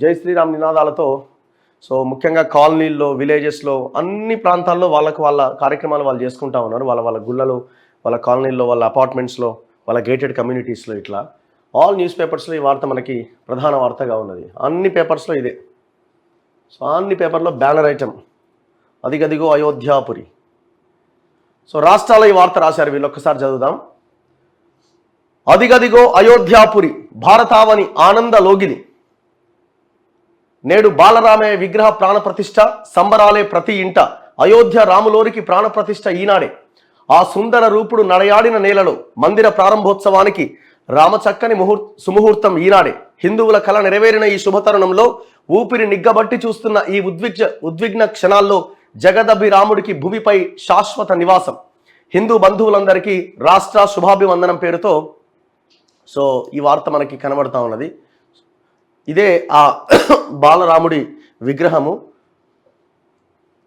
జై శ్రీరామ్ నినాదాలతో సో ముఖ్యంగా కాలనీల్లో, విలేజెస్లో అన్ని ప్రాంతాల్లో వాళ్ళ కార్యక్రమాలు వాళ్ళు చేసుకుంటా ఉన్నారు. వాళ్ళ గుళ్ళలో, వాళ్ళ కాలనీల్లో, వాళ్ళ అపార్ట్మెంట్స్లో, వాళ్ళ గేటెడ్ కమ్యూనిటీస్లో ఇట్లా ఆల్ న్యూస్ పేపర్స్లో ఈ వార్త మనకి ప్రధాన వార్తగా ఉన్నది. అన్ని పేపర్స్లో ఇదే. సో అన్ని పేపర్లో బ్యానర్ ఐటమ్ అదిగదిగో అయోధ్యాపురి. సో రాష్ట్రాల ఈ వార్త రాశారు వీళ్ళు, ఒక్కసారి చదువుదాం. అదిగదిగో అయోధ్యాపురి, భారతావని ఆనంద లోగిలి. నేడు బాలరామయ్య విగ్రహ ప్రాణప్రతిష్ఠ, సంబరాలే ప్రతి ఇంట. అయోధ్య రాములోరికి ప్రాణప్రతిష్ఠ ఈనాడే. ఆ సుందర రూపుడు నడయాడిన నేలలో మందిర ప్రారంభోత్సవానికి రామచక్కని సుముహూర్తం ఈనాడే. హిందువుల కళ నెరవేరిన ఈ శుభతరుణంలో ఊపిరి నిగ్గబట్టి చూస్తున్న ఈ ఉద్విగ్న క్షణాల్లో జగదభిరాముడికి భూమిపై శాశ్వత నివాసం. హిందూ బంధువులందరికీ రాష్ట్ర శుభాభివందనం పేరుతో సో ఈ వార్త మనకి కనబడతా ఉన్నది. ఇదే ఆ బాలరాముడి విగ్రహము.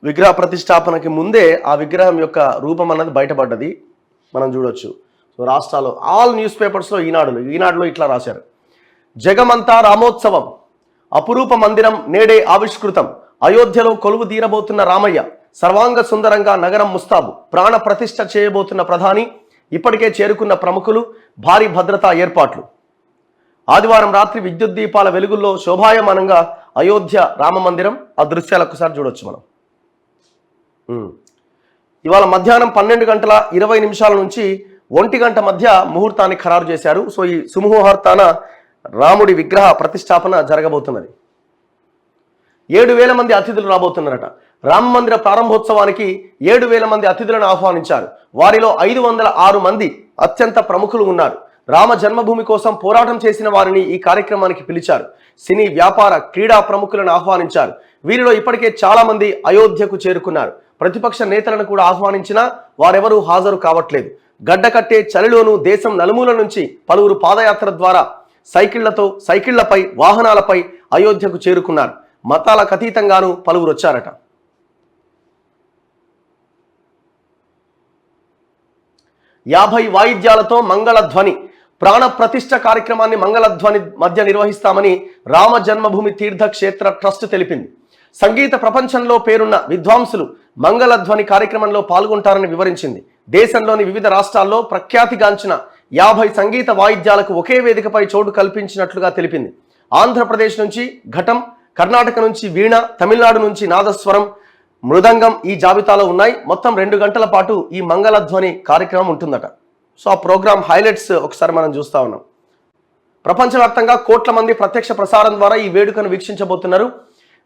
విగ్రహ ప్రతిష్టాపనకి ముందే ఆ విగ్రహం యొక్క రూపం అన్నది బయటపడ్డది, మనం చూడొచ్చు. సో రాష్ట్రాల్లో ఆల్ న్యూస్ పేపర్స్లో ఈనాడులో ఇట్లా రాశారు. జగమంతా రామోత్సవం, అపురూప మందిరం నేడే ఆవిష్కృతం. అయోధ్యలో కొలువు తీరబోతున్న రామయ్య, సర్వాంగ సుందరంగా నగరం ముస్తాబు. ప్రాణ ప్రతిష్ఠ చేయబోతున్న ప్రధాని, ఇప్పటికే చేరుకున్న ప్రముఖులు, భారీ భద్రతా ఏర్పాట్లు. ఆదివారం రాత్రి విద్యుత్ దీపాల వెలుగుల్లో శోభాయమానంగా అయోధ్య రామ మందిరం. ఆ దృశ్యాలు ఒక్కసారి చూడొచ్చు మనం. ఇవాళ మధ్యాహ్నం 12:20 నుంచి 1 గంట మధ్య ముహూర్తాన్ని ఖరారు చేశారు. సో ఈ సుముహూర్తాన రాముడి విగ్రహ ప్రతిష్టాపన జరగబోతున్నది. 7,000 మంది అతిథులు రాబోతున్నారట. రామ మందిర ప్రారంభోత్సవానికి 7,000 మంది అతిథులను ఆహ్వానించారు. వారిలో 506 మంది అత్యంత ప్రముఖులు ఉన్నారు. రామ జన్మభూమి కోసం పోరాటం చేసిన వారిని ఈ కార్యక్రమానికి పిలిచారు. సినీ, వ్యాపార, క్రీడా ప్రముఖులను ఆహ్వానించారు. వీరిలో ఇప్పటికే చాలా మంది అయోధ్యకు చేరుకున్నారు. ప్రతిపక్ష నేతలను కూడా ఆహ్వానించినా వారెవరూ హాజరు కావట్లేదు. గడ్డకట్టే చలిలోనూ దేశం నలుమూల నుంచి పలువురు పాదయాత్ర ద్వారా సైకిళ్లపై, వాహనాలపై అయోధ్యకు చేరుకున్నారు. మతాలకు అతీతంగానూ పలువురు వచ్చారట. యాభై వాయిద్యాలతో మంగళధ్వని. ప్రాణ ప్రతిష్ఠ కార్యక్రమాన్ని మంగళధ్వని మధ్య నిర్వహిస్తామని రామ జన్మభూమి తీర్థక్షేత్ర ట్రస్ట్ తెలిపింది. సంగీత ప్రపంచంలో పేరున్న విద్వాంసులు మంగళధ్వని కార్యక్రమంలో పాల్గొంటారని వివరించింది. దేశంలోని వివిధ రాష్ట్రాల్లో ప్రఖ్యాతిగాంచిన 50 సంగీత వాయిద్యాలకు ఒకే వేదికపై చోటు కల్పించినట్లుగా తెలిపింది. ఆంధ్రప్రదేశ్ నుంచి ఘటం, కర్ణాటక నుంచి వీణ, తమిళనాడు నుంచి నాదస్వరం, మృదంగం ఈ జాబితాలో ఉన్నాయి. మొత్తం 2 గంటల పాటు ఈ మంగళధ్వని కార్యక్రమం ఉంటుందట. సో ఆ ప్రోగ్రామ్ హైలైట్స్ ఒకసారి మనం చూస్తా ఉన్నాం. ప్రపంచవ్యాప్తంగా కోట్ల మంది ప్రత్యక్ష ప్రసారం ద్వారా ఈ వేడుకను వీక్షించబోతున్నారు.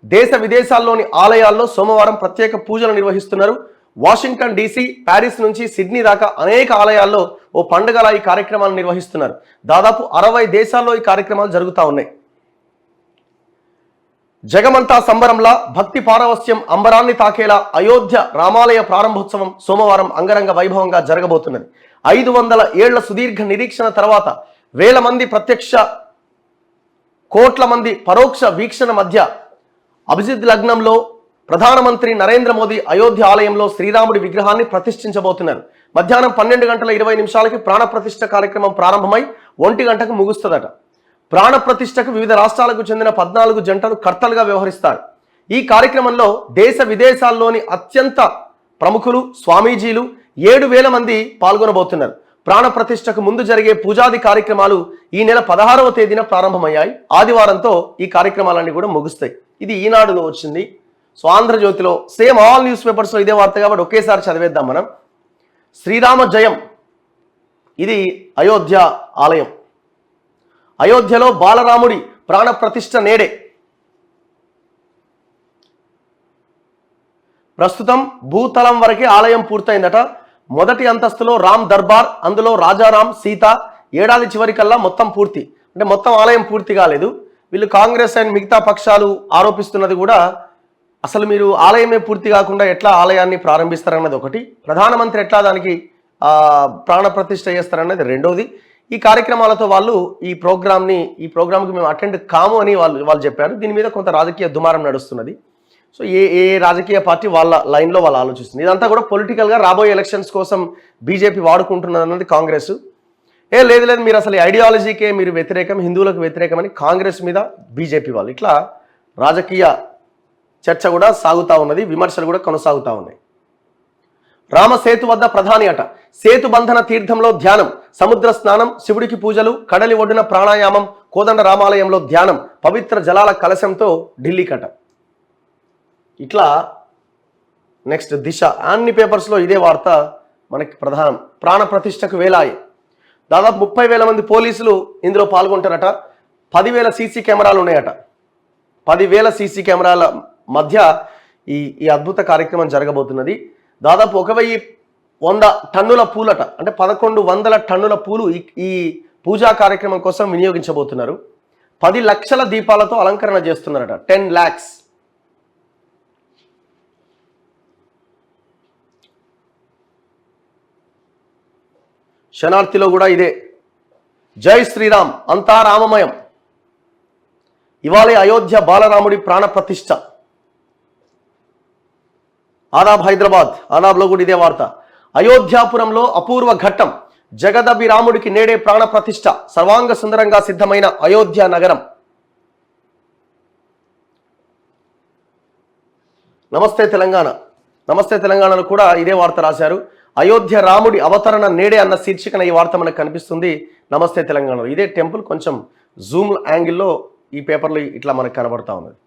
దేశ విదేశాల్లోని ఆలయాల్లో సోమవారం ప్రత్యేక పూజలు నిర్వహిస్తున్నారు. వాషింగ్టన్ DC, ప్యారిస్ నుంచి సిడ్నీ దాకా అనేక ఆలయాల్లో ఓ పండుగలా ఈ కార్యక్రమాలు నిర్వహిస్తున్నారు. దాదాపు 60 దేశాల్లో ఈ కార్యక్రమాలు జరుగుతూ ఉన్నాయి. జగమంతా సంబరంలా, భక్తి పారవస్యం అంబరాన్ని తాకేలా అయోధ్య రామాలయ ప్రారంభోత్సవం సోమవారం అంగరంగ వైభవంగా జరగబోతున్నది. 500 ఏళ్ల సుదీర్ఘ నిరీక్షణ తర్వాత వేల మంది ప్రత్యక్ష, కోట్ల మంది పరోక్ష వీక్షణ మధ్య అభిజిత్ లగ్నంలో ప్రధానమంత్రి నరేంద్ర మోదీ అయోధ్య ఆలయంలో శ్రీరాముడి విగ్రహాన్ని ప్రతిష్ఠించబోతున్నారు. మధ్యాహ్నం 12:20 ప్రాణ ప్రతిష్ఠ కార్యక్రమం ప్రారంభమై 1 గంటకు ముగుస్తుందట. ప్రాణ ప్రతిష్ఠకు వివిధ రాష్ట్రాలకు చెందిన 14 జంటలు కర్తలుగా వ్యవహరిస్తారు. ఈ కార్యక్రమంలో దేశ విదేశాల్లోని అత్యంత ప్రముఖులు, స్వామీజీలు 7,000 మంది పాల్గొనబోతున్నారు. ప్రాణ ప్రతిష్ఠకు ముందు జరిగే పూజాది కార్యక్రమాలు ఈ నెల 16వ తేదీన ప్రారంభమయ్యాయి. ఆదివారంతో ఈ కార్యక్రమాలన్నీ కూడా ముగుస్తాయి. ఇది ఈనాడులో వచ్చింది. సో ఆంధ్రజ్యోతిలో సేమ్ ఆల్ న్యూస్ పేపర్స్లో ఇదే వార్త కాబట్టి ఒకేసారి చదివేద్దాం మనం. శ్రీరామ జయం. ఇది అయోధ్య ఆలయం. అయోధ్యలో బాలరాముడి ప్రాణ ప్రతిష్ఠ నేడే. ప్రస్తుతం భూతలం వరకే ఆలయం పూర్తయిందట. మొదటి అంతస్తులో రామ్ దర్బార్, అందులో రాజారాం, సీత. ఏడాది చివరికల్లా మొత్తం పూర్తి. అంటే మొత్తం ఆలయం పూర్తి కాలేదు. వీళ్ళు కాంగ్రెస్ అండ్ మిగతా పక్షాలు ఆరోపిస్తున్నది కూడా అసలు మీరు ఆలయమే పూర్తి కాకుండా ఎట్లా ఆలయాన్ని ప్రారంభిస్తారన్నది ఒకటి, ప్రధానమంత్రి ఎట్లా దానికి ప్రాణ ప్రతిష్ఠ చేస్తారన్నది రెండోది. ఈ కార్యక్రమాలతో వాళ్ళు ఈ ప్రోగ్రామ్కి మేము అటెండ్ కాము అని వాళ్ళు చెప్పారు. దీని మీద కొంత రాజకీయ దుమారం నడుస్తున్నది. సో ఏ రాజకీయ పార్టీ వాళ్ళ లైన్లో వాళ్ళు ఆలోచిస్తుంది. ఇదంతా కూడా పొలిటికల్గా రాబోయే ఎలక్షన్స్ కోసం బీజేపీ వాడుకుంటున్నది అన్నది కాంగ్రెస్. లేదు లేదు మీరు అసలు ఐడియాలజీకే మీరు వ్యతిరేకం, హిందువులకు వ్యతిరేకమని కాంగ్రెస్ మీద బీజేపీ వాళ్ళు ఇట్లా రాజకీయ చర్చ కూడా సాగుతూ ఉన్నది, విమర్శలు కూడా కొనసాగుతూ ఉన్నాయి. రామసేతు వద్ద ప్రధాని అట, సేతు బంధన తీర్థంలో ధ్యానం, సముద్ర స్నానం, శివుడికి పూజలు, కడలి ఒడ్డున ప్రాణాయామం, కోదండ రామాలయంలో ధ్యానం, పవిత్ర జలాల కలశంతో ఢిల్లీ కట. ఇట్లా నెక్స్ట్ దిశ అన్ని పేపర్స్లో ఇదే వార్త మనకి ప్రధానం. ప్రాణ ప్రతిష్టకు వేలాయి, దాదాపు 30,000 మంది పోలీసులు ఇందులో పాల్గొంటారట. 10,000 సీసీ కెమెరాలు ఉన్నాయట. 10,000 సీసీ కెమెరాల మధ్య ఈ అద్భుత కార్యక్రమం జరగబోతున్నది. దాదాపు 1,100 టన్నుల పూలట, అంటే 1,100 టన్నుల పూలు ఈ పూజా కార్యక్రమం కోసం వినియోగించబోతున్నారు. 10 లక్షల దీపాలతో అలంకరణ చేస్తున్నారట. 10 lakhs. శనార్థిలో కూడా ఇదే, జై శ్రీరామ్, అంతా రామమయం. ఇవాళే అయోధ్య బాలరాముడి ప్రాణ ప్రతిష్ఠ. ఆదాబ్ హైదరాబాద్, ఆదాబ్లో కూడా ఇదే వార్త. అయోధ్యాపురంలో అపూర్వ ఘట్టం, జగదభిరాముడికి నేడే ప్రాణ ప్రతిష్ఠ, సర్వాంగ సుందరంగా సిద్ధమైన అయోధ్య నగరం. నమస్తే తెలంగాణ, నమస్తే తెలంగాణలో కూడా ఇదే వార్త రాశారు. అయోధ్య రాముడి అవతరణ నేడే అన్న శీర్షికన ఈ వార్త మనకు కనిపిస్తుంది నమస్తే తెలంగాణలో. ఇదే టెంపుల్ కొంచెం జూమ్ యాంగిల్లో ఈ పేపర్లో ఇట్లా మనకు కనబడతా ఉన్నది.